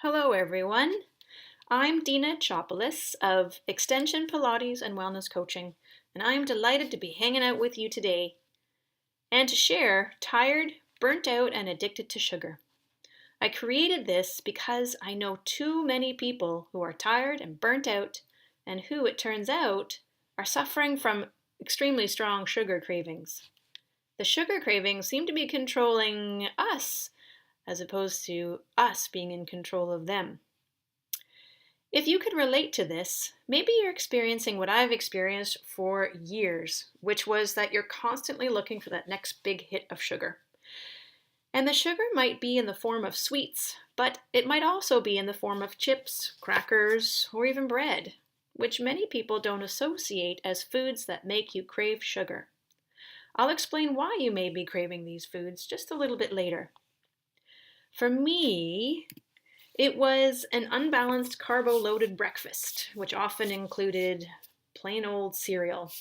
Hello, everyone. I'm Dina Chopolis of Extension Pilates and Wellness Coaching, and I am delighted to be hanging out with you today and to share Tired, Burnt Out, and Addicted to Sugar. I created this because I know too many people who are tired and burnt out and who, it turns out, are suffering from extremely strong sugar cravings. The sugar cravings seem to be controlling us as opposed to us being in control of them. If you could relate to this, maybe you're experiencing what I've experienced for years, which was that you're constantly looking for that next big hit of sugar. And the sugar might be in the form of sweets, but it might also be in the form of chips, crackers, or even bread, which many people don't associate as foods that make you crave sugar. I'll explain why you may be craving these foods just a little bit later. For me, it was an unbalanced carbo-loaded breakfast, which often included plain old cereal,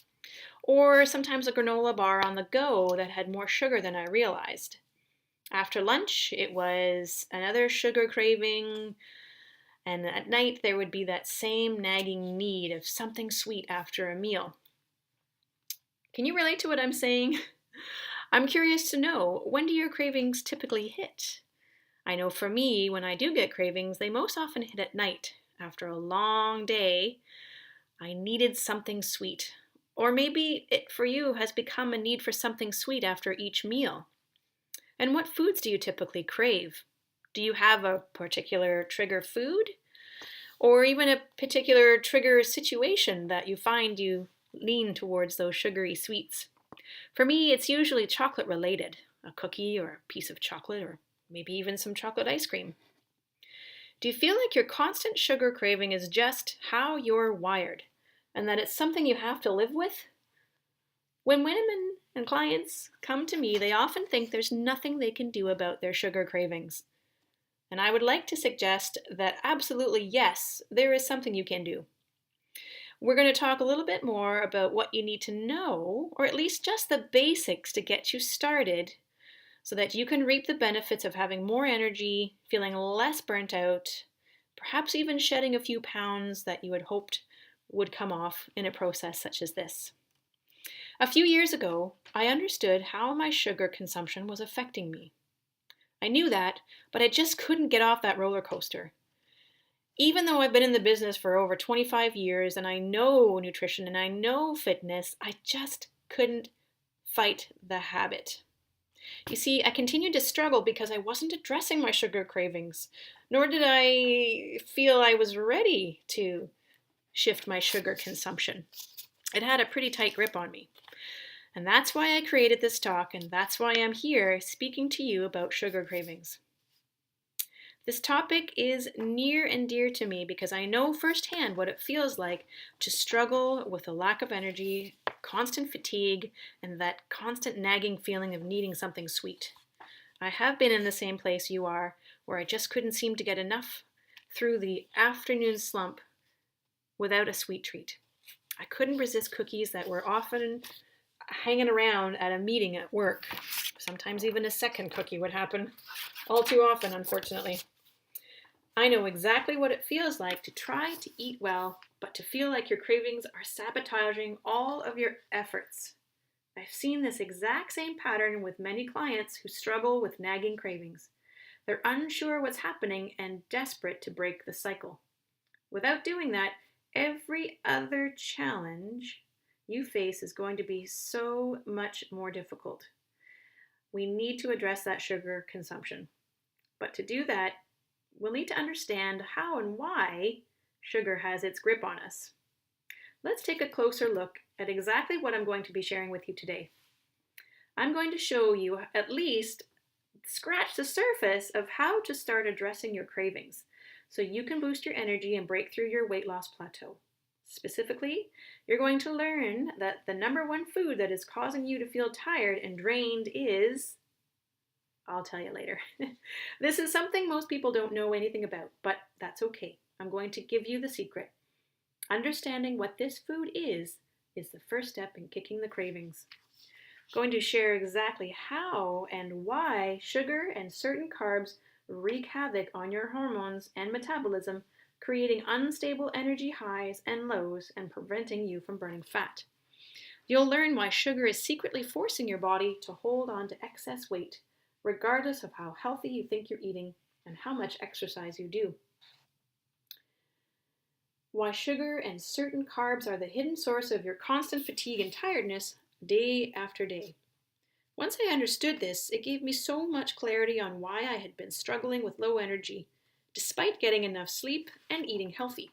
or sometimes a granola bar on the go that had more sugar than I realized. After lunch, it was another sugar craving, and at night there would be that same nagging need of something sweet after a meal. Can you relate to what I'm saying? I'm curious to know, when do your cravings typically hit? I know for me, when I do get cravings, they most often hit at night. After a long day, I needed something sweet. Or maybe it for you has become a need for something sweet after each meal. And what foods do you typically crave? Do you have a particular trigger food? Or even a particular trigger situation that you find you lean towards those sugary sweets? For me, it's usually chocolate related, a cookie or a piece of chocolate or maybe even some chocolate ice cream. Do you feel like your constant sugar craving is just how you're wired and that it's something you have to live with? When women and clients come to me, they often think there's nothing they can do about their sugar cravings. And I would like to suggest that absolutely yes, there is something you can do. We're going to talk a little bit more about what you need to know, or at least just the basics to get you started so that you can reap the benefits of having more energy, feeling less burnt out, perhaps even shedding a few pounds that you had hoped would come off in a process such as this. A few years ago, I understood how my sugar consumption was affecting me. I knew that, but I just couldn't get off that roller coaster. Even though I've been in the business for over 25 years and I know nutrition and I know fitness, I just couldn't fight the habit. You see, I continued to struggle because I wasn't addressing my sugar cravings, nor did I feel I was ready to shift my sugar consumption. It had a pretty tight grip on me. And that's why I created this talk, and that's why I'm here speaking to you about sugar cravings. This topic is near and dear to me because I know firsthand what it feels like to struggle with a lack of energy, constant fatigue, and that constant nagging feeling of needing something sweet. I have been in the same place you are, where I just couldn't seem to get enough through the afternoon slump without a sweet treat. I couldn't resist cookies that were often hanging around at a meeting at work. Sometimes even a second cookie would happen, all too often, unfortunately. I know exactly what it feels like to try to eat well, but to feel like your cravings are sabotaging all of your efforts. I've seen this exact same pattern with many clients who struggle with nagging cravings. They're unsure what's happening and desperate to break the cycle. Without doing that, every other challenge you face is going to be so much more difficult. We need to address that sugar consumption. But to do that, we'll need to understand how and why sugar has its grip on us. Let's take a closer look at exactly what I'm going to be sharing with you today. I'm going to show you at least scratch the surface of how to start addressing your cravings so you can boost your energy and break through your weight loss plateau. Specifically, you're going to learn that the number one food that is causing you to feel tired and drained is, I'll tell you later. This is something most people don't know anything about, but that's okay. I'm going to give you the secret. Understanding what this food is the first step in kicking the cravings. I'm going to share exactly how and why sugar and certain carbs wreak havoc on your hormones and metabolism, creating unstable energy highs and lows and preventing you from burning fat. You'll learn why sugar is secretly forcing your body to hold on to excess weight, regardless of how healthy you think you're eating and how much exercise you do. Why sugar and certain carbs are the hidden source of your constant fatigue and tiredness day after day. Once I understood this, it gave me so much clarity on why I had been struggling with low energy, despite getting enough sleep and eating healthy.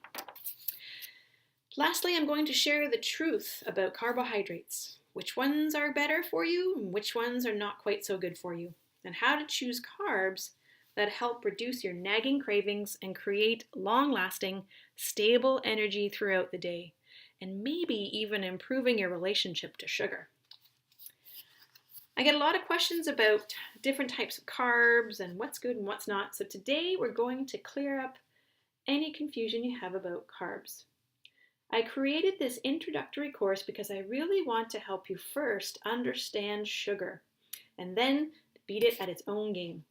Lastly, I'm going to share the truth about carbohydrates, which ones are better for you and which ones are not quite so good for you, and how to choose carbs that help reduce your nagging cravings and create long-lasting, stable energy throughout the day, and maybe even improving your relationship to sugar. I get a lot of questions about different types of carbs and what's good and what's not, so today we're going to clear up any confusion you have about carbs. I created this introductory course because I really want to help you first understand sugar and then beat it at its own game.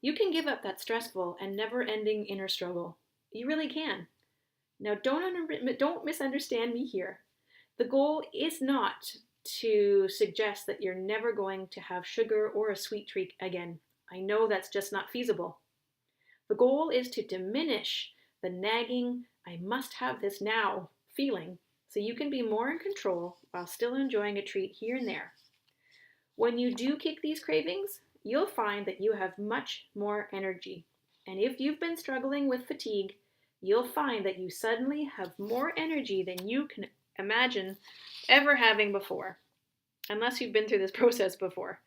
You can give up that stressful and never-ending inner struggle. You really can. Now don't misunderstand me here. The goal is not to suggest that you're never going to have sugar or a sweet treat again. I know that's just not feasible. The goal is to diminish the nagging, I must have this now feeling, so you can be more in control while still enjoying a treat here and there. When you do kick these cravings, you'll find that you have much more energy. And if you've been struggling with fatigue, you'll find that you suddenly have more energy than you can imagine ever having before, unless you've been through this process before.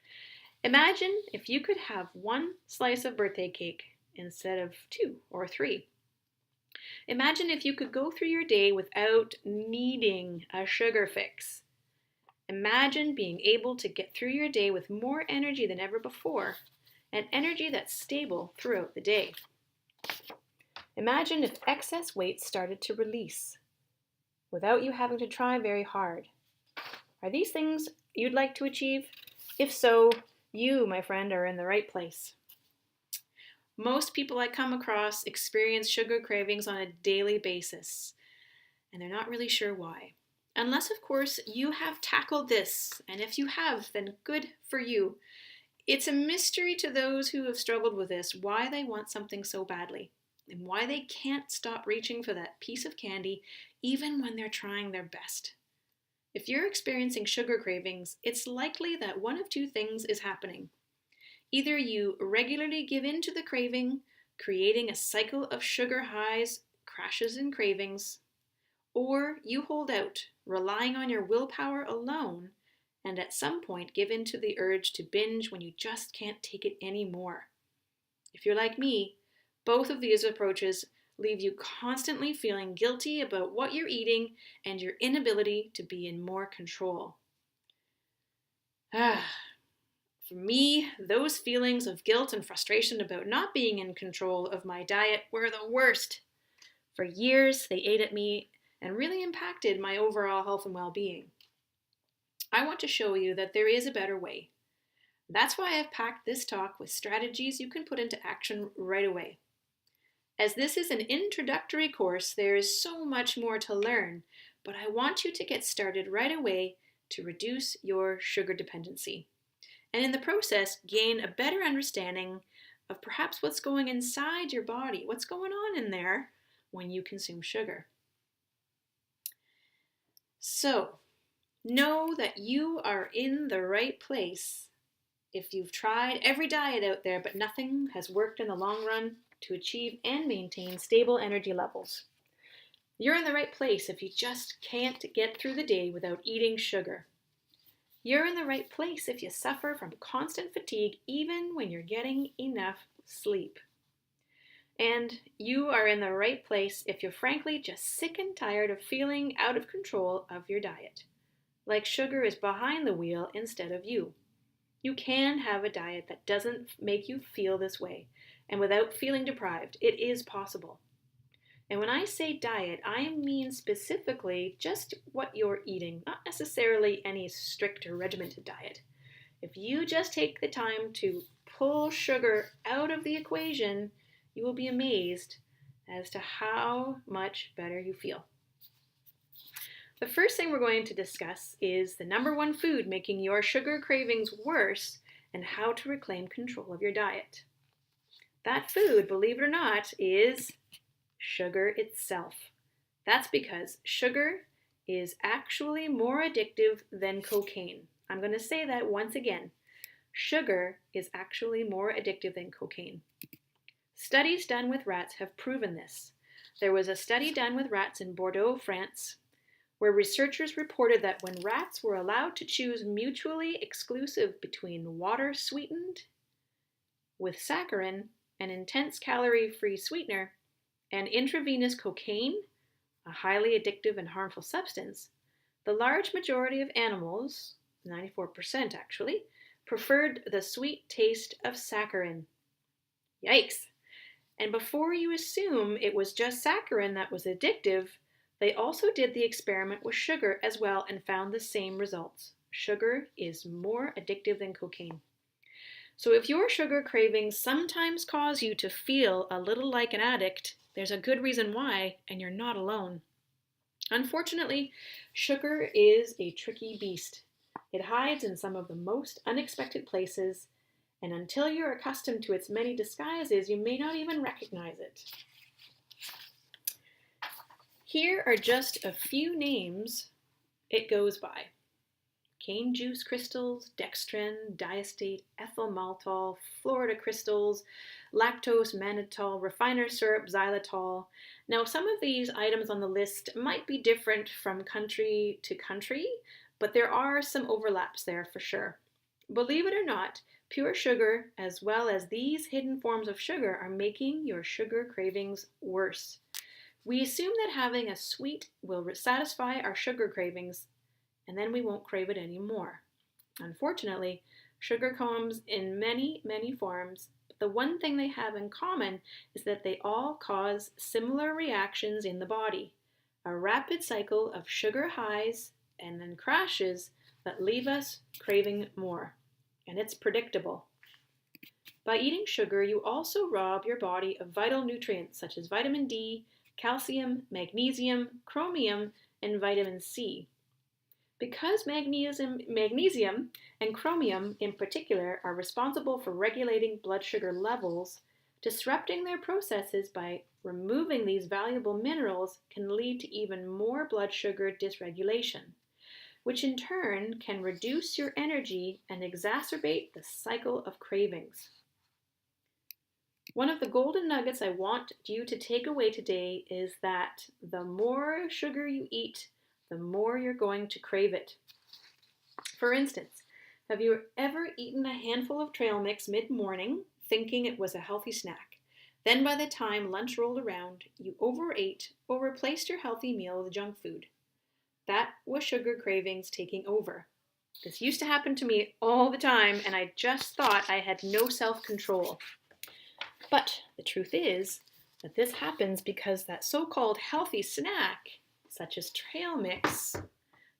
Imagine if you could have one slice of birthday cake instead of 2 or 3. Imagine if you could go through your day without needing a sugar fix. Imagine being able to get through your day with more energy than ever before, and energy that's stable throughout the day. Imagine if excess weight started to release without you having to try very hard. Are these things you'd like to achieve? If so, you, my friend, are in the right place. Most people I come across experience sugar cravings on a daily basis, and they're not really sure why. Unless, of course, you have tackled this, and if you have, then good for you. It's a mystery to those who have struggled with this why they want something so badly, and why they can't stop reaching for that piece of candy even when they're trying their best. If you're experiencing sugar cravings, it's likely that one of two things is happening. Either you regularly give in to the craving, creating a cycle of sugar highs, crashes, and cravings, or you hold out, relying on your willpower alone, and at some point give in to the urge to binge when you just can't take it anymore. If you're like me, both of these approaches leave you constantly feeling guilty about what you're eating and your inability to be in more control. For me, those feelings of guilt and frustration about not being in control of my diet were the worst. For years, they ate at me and really impacted my overall health and well-being. I want to show you that there is a better way. That's why I've packed this talk with strategies you can put into action right away. As this is an introductory course, there is so much more to learn, but I want you to get started right away to reduce your sugar dependency, and in the process, gain a better understanding of perhaps what's going inside your body, what's going on in there when you consume sugar. So, know that you are in the right place. If you've tried every diet out there, but nothing has worked in the long run to achieve and maintain stable energy levels, you're in the right place if you just can't get through the day without eating sugar. You're in the right place if you suffer from constant fatigue even when you're getting enough sleep. And you are in the right place if you're frankly just sick and tired of feeling out of control of your diet, like sugar is behind the wheel instead of you. You can have a diet that doesn't make you feel this way, and without feeling deprived, it is possible. And when I say diet, I mean specifically just what you're eating, not necessarily any strict or regimented diet. If you just take the time to pull sugar out of the equation, you will be amazed as to how much better you feel. The first thing we're going to discuss is the number one food making your sugar cravings worse and how to reclaim control of your diet. That food, believe it or not, is sugar itself. That's because sugar is actually more addictive than cocaine. I'm going to say that once again. Sugar is actually more addictive than cocaine. Studies done with rats have proven this. There was a study done with rats in Bordeaux, France, where researchers reported that when rats were allowed to choose mutually exclusive between water sweetened with saccharin, an intense calorie-free sweetener, and intravenous cocaine, a highly addictive and harmful substance, the large majority of animals, 94% actually, preferred the sweet taste of saccharin. Yikes! And before you assume it was just saccharin that was addictive, they also did the experiment with sugar as well and found the same results. Sugar is more addictive than cocaine. So if your sugar cravings sometimes cause you to feel a little like an addict, there's a good reason why, and you're not alone. Unfortunately, sugar is a tricky beast. It hides in some of the most unexpected places, and until you're accustomed to its many disguises, you may not even recognize it. Here are just a few names it goes by. Cane juice crystals, dextrin, diastase, ethyl maltol, Florida crystals, lactose, mannitol, refiner syrup, xylitol. Now, some of these items on the list might be different from country to country, but there are some overlaps there for sure. Believe it or not, pure sugar, as well as these hidden forms of sugar, are making your sugar cravings worse. We assume that having a sweet will satisfy our sugar cravings, and then we won't crave it anymore. Unfortunately, sugar comes in many, many forms, but the one thing they have in common is that they all cause similar reactions in the body. A rapid cycle of sugar highs and then crashes that leave us craving more. And it's predictable. By eating sugar, you also rob your body of vital nutrients such as vitamin D, calcium, magnesium, chromium, and vitamin C. Because magnesium and chromium in particular are responsible for regulating blood sugar levels, disrupting their processes by removing these valuable minerals can lead to even more blood sugar dysregulation, which in turn can reduce your energy and exacerbate the cycle of cravings. One of the golden nuggets I want you to take away today is that the more sugar you eat, the more you're going to crave it. For instance, have you ever eaten a handful of trail mix mid-morning thinking it was a healthy snack? Then by the time lunch rolled around, you overate or replaced your healthy meal with junk food. That was sugar cravings taking over. This used to happen to me all the time, and I just thought I had no self-control. But the truth is that this happens because that so-called healthy snack, such as trail mix,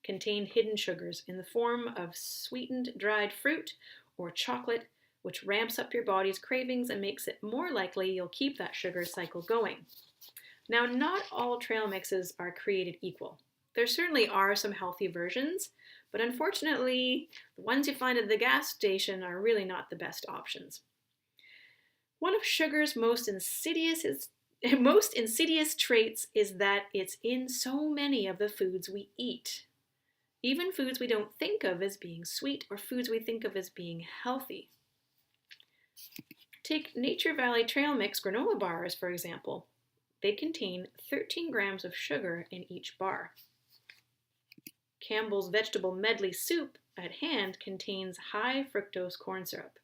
contained hidden sugars in the form of sweetened dried fruit or chocolate, which ramps up your body's cravings and makes it more likely you'll keep that sugar cycle going. Now, not all trail mixes are created equal. There certainly are some healthy versions, but unfortunately, the ones you find at the gas station are really not the best options. One of sugar's most insidious traits is that it's in so many of the foods we eat. Even foods we don't think of as being sweet or foods we think of as being healthy. Take Nature Valley Trail Mix granola bars, for example. They contain 13 grams of sugar in each bar. Campbell's Vegetable Medley Soup at hand contains high fructose corn syrup.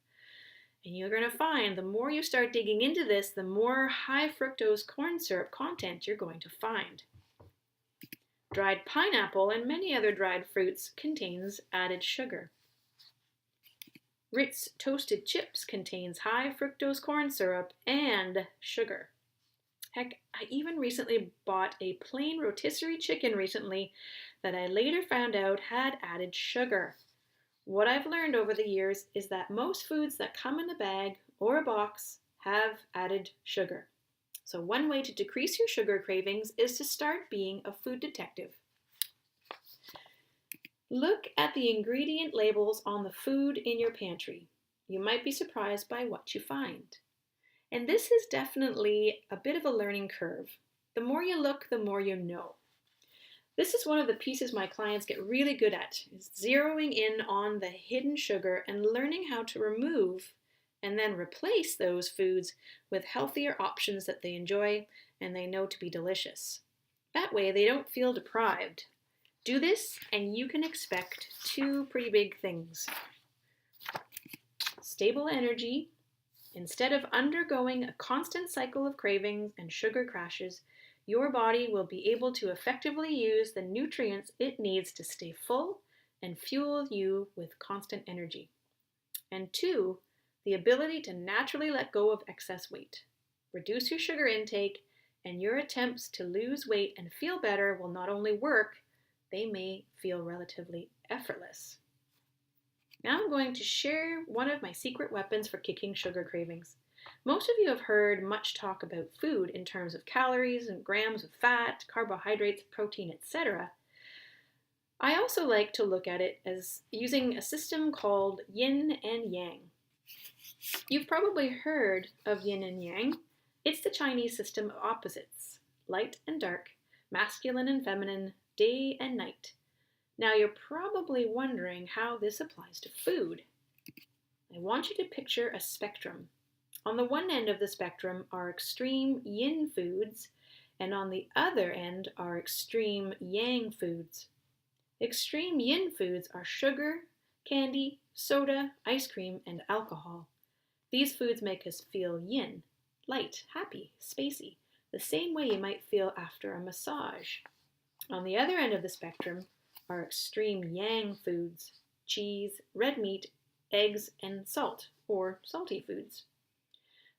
And you're going to find the more you start digging into this, the more high fructose corn syrup content you're going to find. Dried pineapple and many other dried fruits contains added sugar. Ritz toasted chips contains high fructose corn syrup and sugar. Heck, I even recently bought a plain rotisserie chicken that I later found out had added sugar. What I've learned over the years is that most foods that come in a bag or a box have added sugar. So one way to decrease your sugar cravings is to start being a food detective. Look at the ingredient labels on the food in your pantry. You might be surprised by what you find. And this is definitely a bit of a learning curve. The more you look, the more you know. This is one of the pieces my clients get really good at, is zeroing in on the hidden sugar and learning how to remove and then replace those foods with healthier options that they enjoy and they know to be delicious. That way they don't feel deprived. Do this and you can expect two pretty big things. Stable energy. Instead of undergoing a constant cycle of cravings and sugar crashes, your body will be able to effectively use the nutrients it needs to stay full and fuel you with constant energy. And two, the ability to naturally let go of excess weight. Reduce your sugar intake, and your attempts to lose weight and feel better will not only work, they may feel relatively effortless. Now I'm going to share one of my secret weapons for kicking sugar cravings. Most of you have heard much talk about food in terms of calories and grams of fat, carbohydrates, protein, etc. I also like to look at it as using a system called yin and yang. You've probably heard of yin and yang. It's the Chinese system of opposites, light and dark, masculine and feminine, day and night. Now you're probably wondering how this applies to food. I want you to picture a spectrum. On the one end of the spectrum are extreme yin foods, and on the other end are extreme yang foods. Extreme yin foods are sugar, candy, soda, ice cream, and alcohol. These foods make us feel yin, light, happy, spacey, the same way you might feel after a massage. On the other end of the spectrum are extreme yang foods, cheese, red meat, eggs, and salt, or salty foods.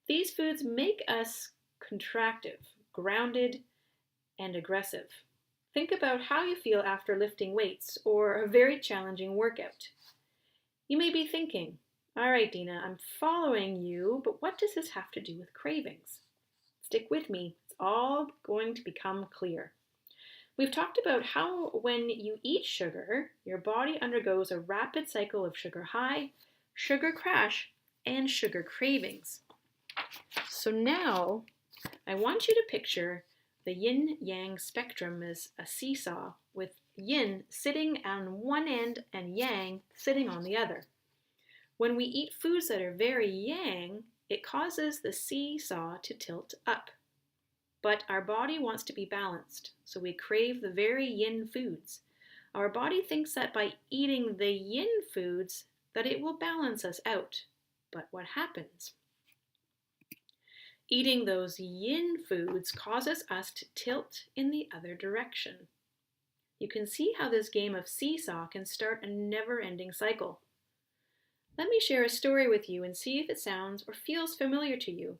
These foods make us contractive, grounded, and aggressive. Think about how you feel after lifting weights or a very challenging workout. You may be thinking, all right, Dina, I'm following you, but what does this have to do with cravings? Stick with me, it's all going to become clear. We've talked about how when you eat sugar, your body undergoes a rapid cycle of sugar high, sugar crash, and sugar cravings. So now, I want you to picture the yin-yang spectrum as a seesaw with yin sitting on one end and yang sitting on the other. When we eat foods that are very yang, it causes the seesaw to tilt up. But our body wants to be balanced, so we crave the very yin foods. Our body thinks that by eating the yin foods, that it will balance us out. But what happens? Eating those yin foods causes us to tilt in the other direction. You can see how this game of seesaw can start a never-ending cycle. Let me share a story with you and see if it sounds or feels familiar to you.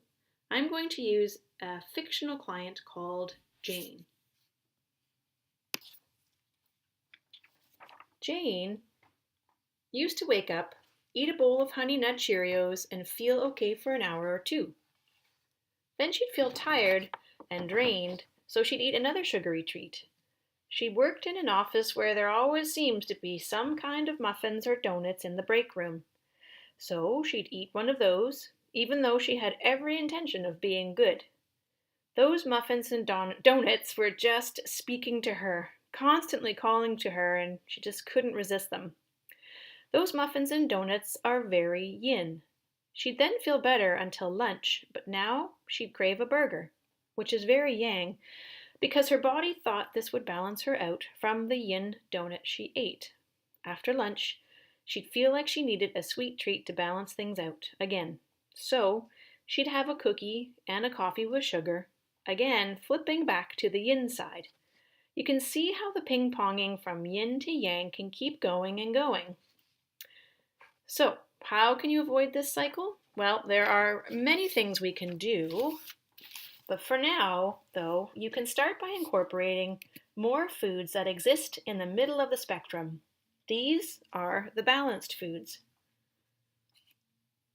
I'm going to use a fictional client called Jane. Jane used to wake up, eat a bowl of Honey Nut Cheerios, and feel okay for an hour or two. Then she'd feel tired and drained, so she'd eat another sugary treat. She worked in an office where there always seems to be some kind of muffins or donuts in the break room. So she'd eat one of those, even though she had every intention of being good. Those muffins and donuts were just speaking to her, constantly calling to her, and she just couldn't resist them. Those muffins and donuts are very yin. She'd then feel better until lunch, but now she'd crave a burger, which is very yang, because her body thought this would balance her out from the yin donut she ate. After lunch, she'd feel like she needed a sweet treat to balance things out again. So she'd have a cookie and a coffee with sugar, again flipping back to the yin side. You can see how the ping-ponging from yin to yang can keep going and going. So, how can you avoid this cycle? Well, there are many things we can do, but for now, though, you can start by incorporating more foods that exist in the middle of the spectrum. These are the balanced foods.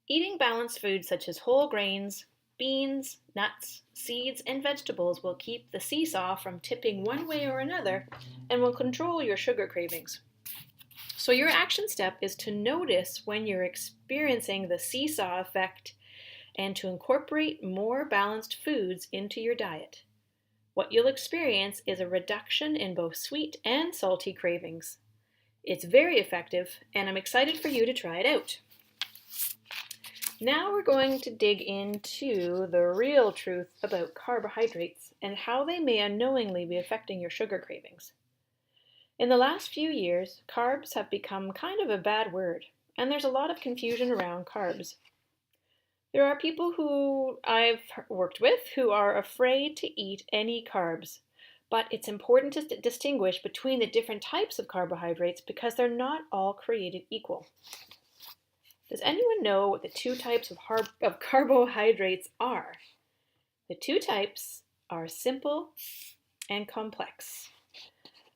Eating balanced foods such as whole grains, beans, nuts, seeds, and vegetables will keep the seesaw from tipping one way or another and will control your sugar cravings. So your action step is to notice when you're experiencing the seesaw effect and to incorporate more balanced foods into your diet. What you'll experience is a reduction in both sweet and salty cravings. It's very effective, and I'm excited for you to try it out. Now we're going to dig into the real truth about carbohydrates and how they may unknowingly be affecting your sugar cravings. In the last few years, carbs have become kind of a bad word, and there's a lot of confusion around carbs. There are people who I've worked with who are afraid to eat any carbs, but it's important to distinguish between the different types of carbohydrates because they're not all created equal. Does anyone know what the two types of carbohydrates are? The two types are simple and complex.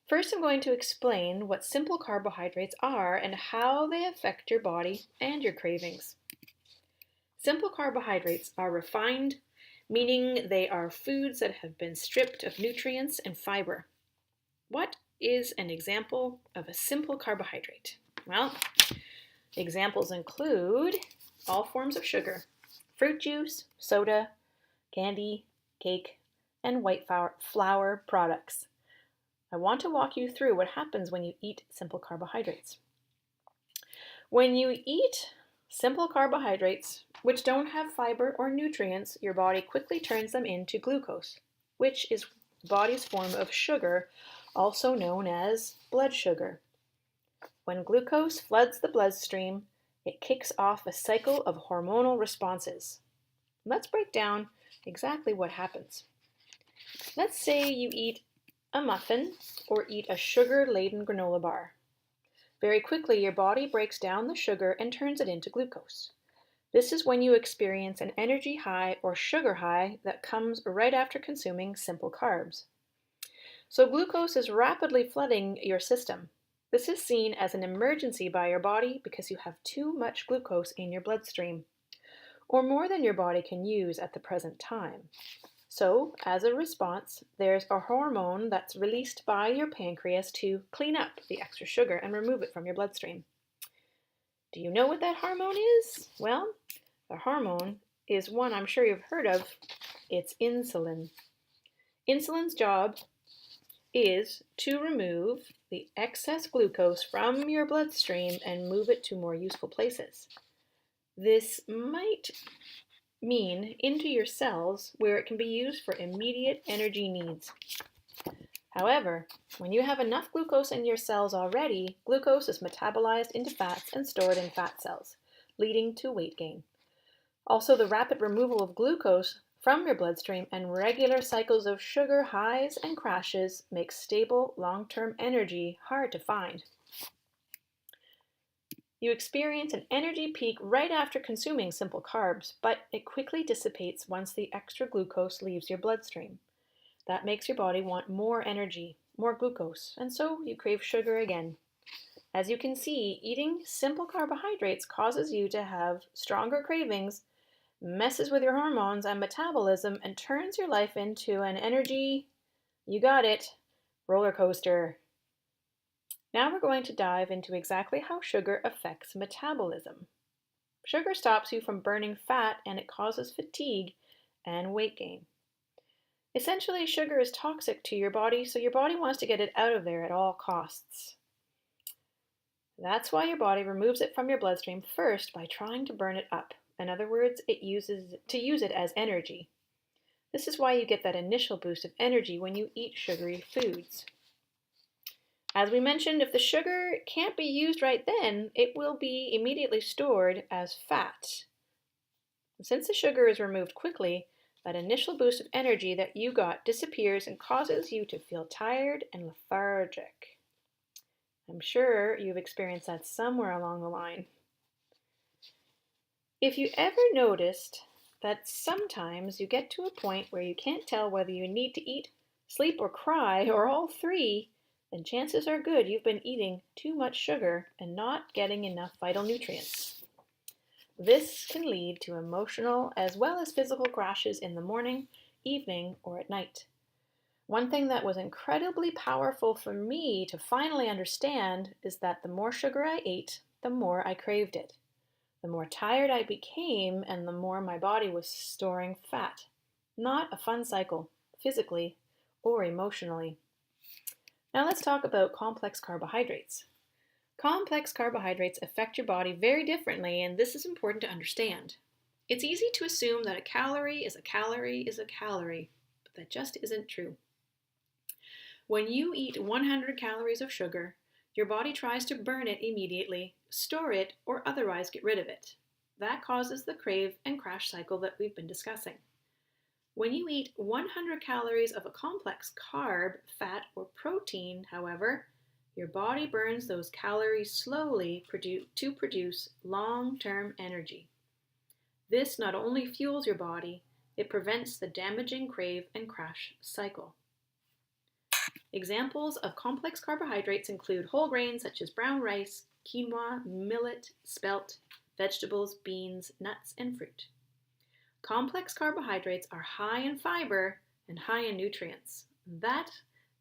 First, I'm going to explain what simple carbohydrates are and how they affect your body and your cravings. Simple carbohydrates are refined, meaning they are foods that have been stripped of nutrients and fiber. What is an example of a simple carbohydrate? Well, examples include all forms of sugar, fruit juice, soda, candy, cake, and white flour products. I want to walk you through what happens when you eat simple carbohydrates. When you eat simple carbohydrates, which don't have fiber or nutrients, your body quickly turns them into glucose, which is the body's form of sugar, also known as blood sugar. When glucose floods the bloodstream, it kicks off a cycle of hormonal responses. Let's break down exactly what happens. Let's say you eat a muffin or eat a sugar-laden granola bar. Very quickly, your body breaks down the sugar and turns it into glucose. This is when you experience an energy high or sugar high that comes right after consuming simple carbs. So glucose is rapidly flooding your system. This is seen as an emergency by your body because you have too much glucose in your bloodstream, or more than your body can use at the present time. So, as a response, there's a hormone that's released by your pancreas to clean up the extra sugar and remove it from your bloodstream. Do you know what that hormone is? Well, the hormone is one I'm sure you've heard of. It's insulin. Insulin's job is to remove the excess glucose from your bloodstream and move it to more useful places. This might mean into your cells where it can be used for immediate energy needs. However, when you have enough glucose in your cells already, glucose is metabolized into fats and stored in fat cells, leading to weight gain. Also, the rapid removal of glucose from your bloodstream and regular cycles of sugar highs and crashes make stable, long-term energy hard to find. You experience an energy peak right after consuming simple carbs, but it quickly dissipates once the extra glucose leaves your bloodstream. That makes your body want more energy, more glucose, and so you crave sugar again. As you can see, eating simple carbohydrates causes you to have stronger cravings, messes with your hormones and metabolism, and turns your life into an energy, you got it, roller coaster. Now we're going to dive into exactly how sugar affects metabolism. Sugar stops you from burning fat and it causes fatigue and weight gain. Essentially, sugar is toxic to your body, so your body wants to get it out of there at all costs. That's why your body removes it from your bloodstream first by trying to burn it up. In other words, it use it as energy. This is why you get that initial boost of energy when you eat sugary foods. As we mentioned, if the sugar can't be used right then, it will be immediately stored as fat. Since the sugar is removed quickly, that initial boost of energy that you got disappears and causes you to feel tired and lethargic. I'm sure you've experienced that somewhere along the line. If you ever noticed that sometimes you get to a point where you can't tell whether you need to eat, sleep, or cry, or all three, then chances are good you've been eating too much sugar and not getting enough vital nutrients. This can lead to emotional as well as physical crashes in the morning, evening, or at night. One thing that was incredibly powerful for me to finally understand is that the more sugar I ate, the more I craved it. The more tired I became, and the more my body was storing fat. Not a fun cycle, physically or emotionally. Now let's talk about complex carbohydrates. Complex carbohydrates affect your body very differently, and this is important to understand. It's easy to assume that a calorie is a calorie is a calorie, but that just isn't true. When you eat 100 calories of sugar, your body tries to burn it immediately, store it, or otherwise get rid of it. That causes the crave and crash cycle that we've been discussing. When you eat 100 calories of a complex carb, fat, or protein, however, your body burns those calories slowly to produce long-term energy. This not only fuels your body, it prevents the damaging crave and crash cycle. Examples of complex carbohydrates include whole grains such as brown rice, quinoa, millet, spelt, vegetables, beans, nuts, and fruit. Complex carbohydrates are high in fiber and high in nutrients. That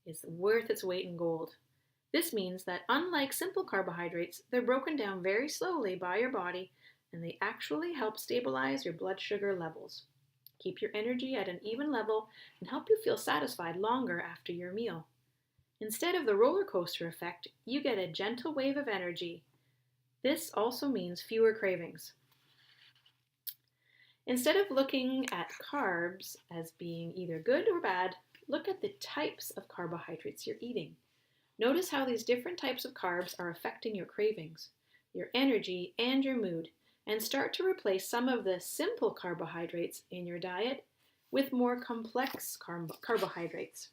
is worth its weight in gold. This means that unlike simple carbohydrates, they're broken down very slowly by your body and they actually help stabilize your blood sugar levels, keep your energy at an even level, and help you feel satisfied longer after your meal. Instead of the roller coaster effect, you get a gentle wave of energy. This also means fewer cravings. Instead of looking at carbs as being either good or bad, look at the types of carbohydrates you're eating. Notice how these different types of carbs are affecting your cravings, your energy, and your mood, and start to replace some of the simple carbohydrates in your diet with more complex carbohydrates.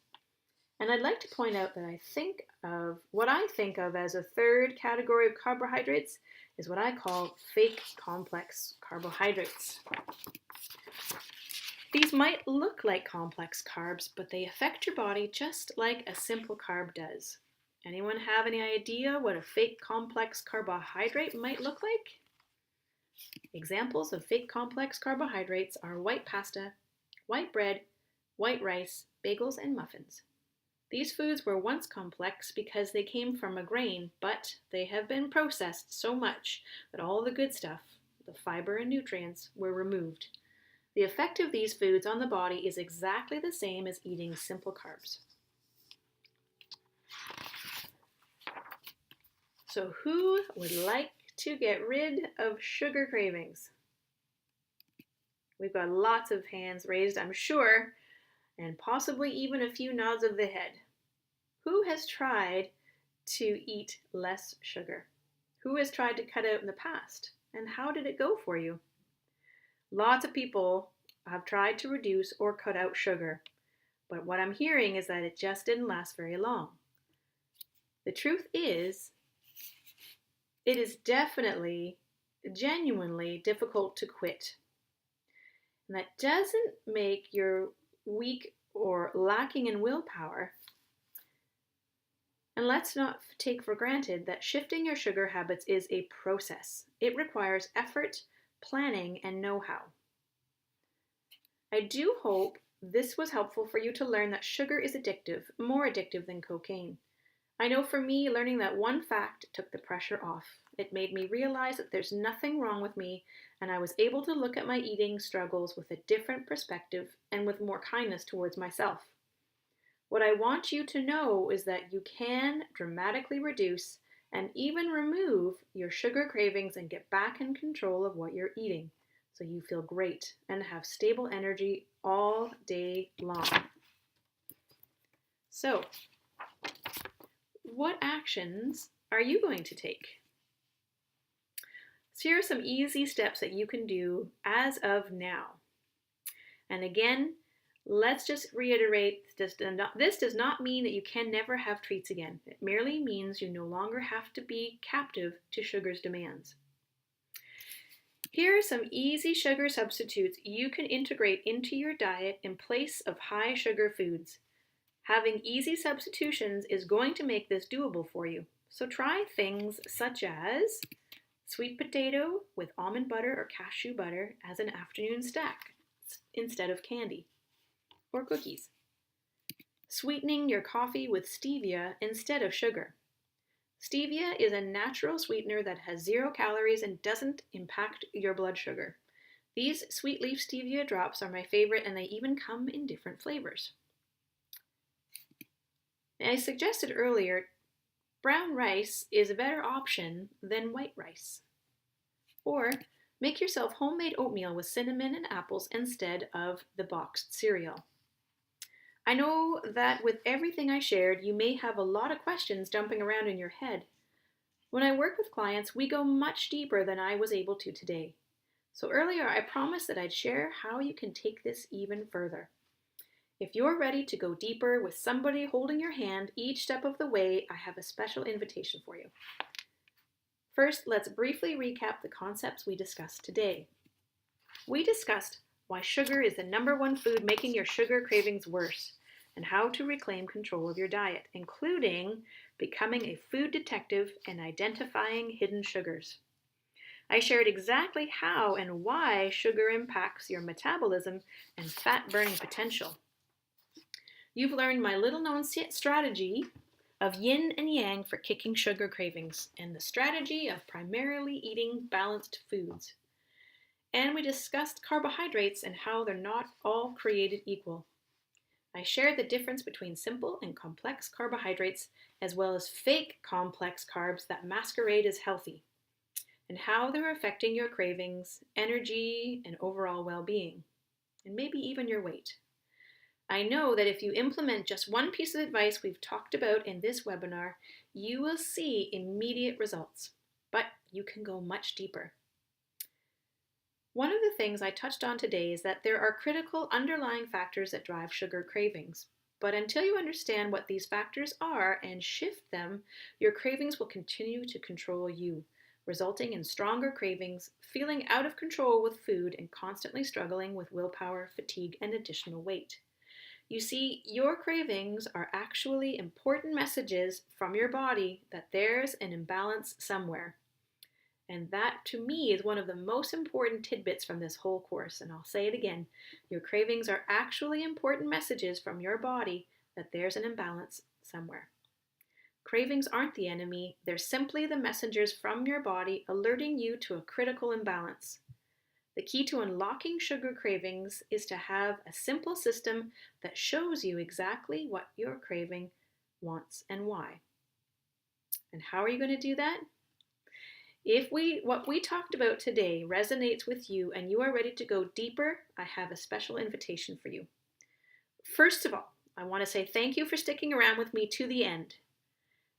And I'd like to point out that what I think of as a third category of carbohydrates is what I call fake complex carbohydrates. These might look like complex carbs, but they affect your body just like a simple carb does. Anyone have any idea what a fake complex carbohydrate might look like? Examples of fake complex carbohydrates are white pasta, white bread, white rice, bagels, and muffins. These foods were once complex because they came from a grain, but they have been processed so much that all the good stuff, the fiber and nutrients, were removed. The effect of these foods on the body is exactly the same as eating simple carbs. So who would like to get rid of sugar cravings? We've got lots of hands raised, I'm sure, and possibly even a few nods of the head. Who has tried to eat less sugar? Who has tried to cut out in the past? And how did it go for you? Lots of people have tried to reduce or cut out sugar, but what I'm hearing is that it just didn't last very long. The truth is, it is definitely, genuinely difficult to quit. And that doesn't make you weak or lacking in willpower. And let's not take for granted that shifting your sugar habits is a process. It requires effort, planning, and know-how. I do hope this was helpful for you to learn that sugar is addictive, more addictive than cocaine. I know for me, learning that one fact took the pressure off. It made me realize that there's nothing wrong with me, and I was able to look at my eating struggles with a different perspective and with more kindness towards myself. What I want you to know is that you can dramatically reduce and even remove your sugar cravings and get back in control of what you're eating so you feel great and have stable energy all day long. So, what actions are you going to take? So here are some easy steps that you can do as of now. And again, let's just reiterate, this does not mean that you can never have treats again. It merely means you no longer have to be captive to sugar's demands. Here are some easy sugar substitutes you can integrate into your diet in place of high sugar foods. Having easy substitutions is going to make this doable for you. So try things such as sweet potato with almond butter or cashew butter as an afternoon snack instead of candy or cookies. Sweetening your coffee with stevia instead of sugar. Stevia is a natural sweetener that has 0 calories and doesn't impact your blood sugar. These sweet leaf stevia drops are my favorite, and they even come in different flavors. As I suggested earlier, brown rice is a better option than white rice. Or make yourself homemade oatmeal with cinnamon and apples instead of the boxed cereal. I know that with everything I shared, you may have a lot of questions jumping around in your head. When I work with clients, we go much deeper than I was able to today. So earlier, I promised that I'd share how you can take this even further. If you're ready to go deeper with somebody holding your hand each step of the way, I have a special invitation for you. First, let's briefly recap the concepts we discussed today. We discussed why sugar is the #1 food making your sugar cravings worse, and how to reclaim control of your diet, including becoming a food detective and identifying hidden sugars. I shared exactly how and why sugar impacts your metabolism and fat burning potential. You've learned my little known strategy of yin and yang for kicking sugar cravings, and the strategy of primarily eating balanced foods. And we discussed carbohydrates and how they're not all created equal. I shared the difference between simple and complex carbohydrates, as well as fake complex carbs that masquerade as healthy, and how they're affecting your cravings, energy, and overall well-being, and maybe even your weight. I know that if you implement just one piece of advice we've talked about in this webinar, you will see immediate results, but you can go much deeper. One of the things I touched on today is that there are critical underlying factors that drive sugar cravings. But until you understand what these factors are and shift them, your cravings will continue to control you, resulting in stronger cravings, feeling out of control with food, and constantly struggling with willpower, fatigue, and additional weight. You see, your cravings are actually important messages from your body that there's an imbalance somewhere. And that, to me, is one of the most important tidbits from this whole course. And I'll say it again. Your cravings are actually important messages from your body that there's an imbalance somewhere. Cravings aren't the enemy. They're simply the messengers from your body alerting you to a critical imbalance. The key to unlocking sugar cravings is to have a simple system that shows you exactly what your craving wants and why. And how are you going to do that? If what we talked about today resonates with you and you are ready to go deeper, I have a special invitation for you. First of all, I want to say thank you for sticking around with me to the end.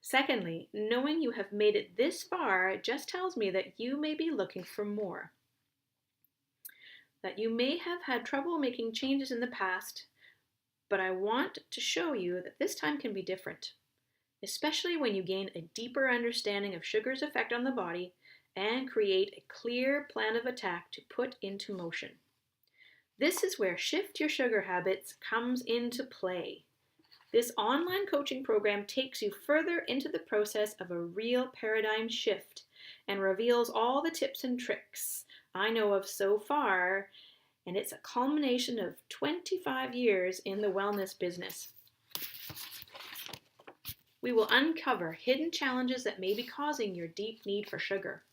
Secondly, knowing you have made it this far just tells me that you may be looking for more. That you may have had trouble making changes in the past, but I want to show you that this time can be different, especially when you gain a deeper understanding of sugar's effect on the body and create a clear plan of attack to put into motion. This is where Shift Your Sugar Habits comes into play. This online coaching program takes you further into the process of a real paradigm shift and reveals all the tips and tricks I know of so far, and it's a culmination of 25 years in the wellness business. We will uncover hidden challenges that may be causing your deep need for sugar.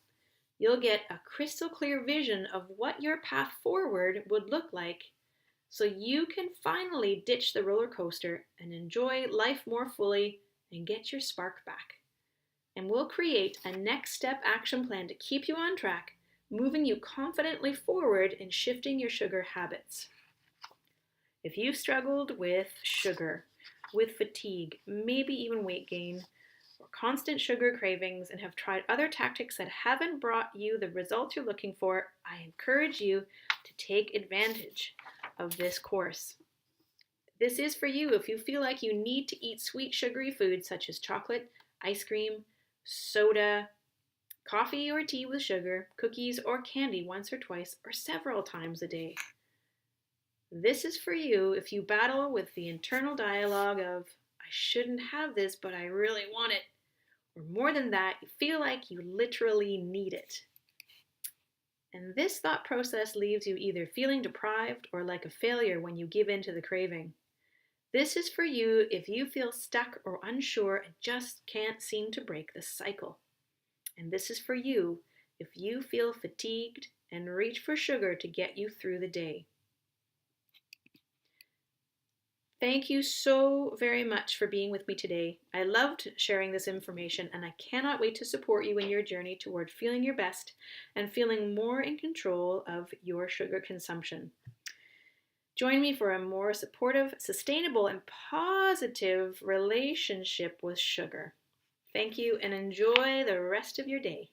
You'll get a crystal clear vision of what your path forward would look like so you can finally ditch the roller coaster and enjoy life more fully and get your spark back. And we'll create a next step action plan to keep you on track, moving you confidently forward in shifting your sugar habits. If you've struggled with sugar, with fatigue, maybe even weight gain, or constant sugar cravings, and have tried other tactics that haven't brought you the results you're looking for, I encourage you to take advantage of this course. This is for you if you feel like you need to eat sweet sugary foods such as chocolate, ice cream, soda, coffee or tea with sugar, cookies or candy once or twice or several times a day. This is for you if you battle with the internal dialogue of, I shouldn't have this, but I really want it. Or more than that, you feel like you literally need it. And this thought process leaves you either feeling deprived or like a failure when you give in to the craving. This is for you if you feel stuck or unsure and just can't seem to break the cycle. And this is for you if you feel fatigued and reach for sugar to get you through the day. Thank you so very much for being with me today. I loved sharing this information, and I cannot wait to support you in your journey toward feeling your best and feeling more in control of your sugar consumption. Join me for a more supportive, sustainable, and positive relationship with sugar. Thank you and enjoy the rest of your day.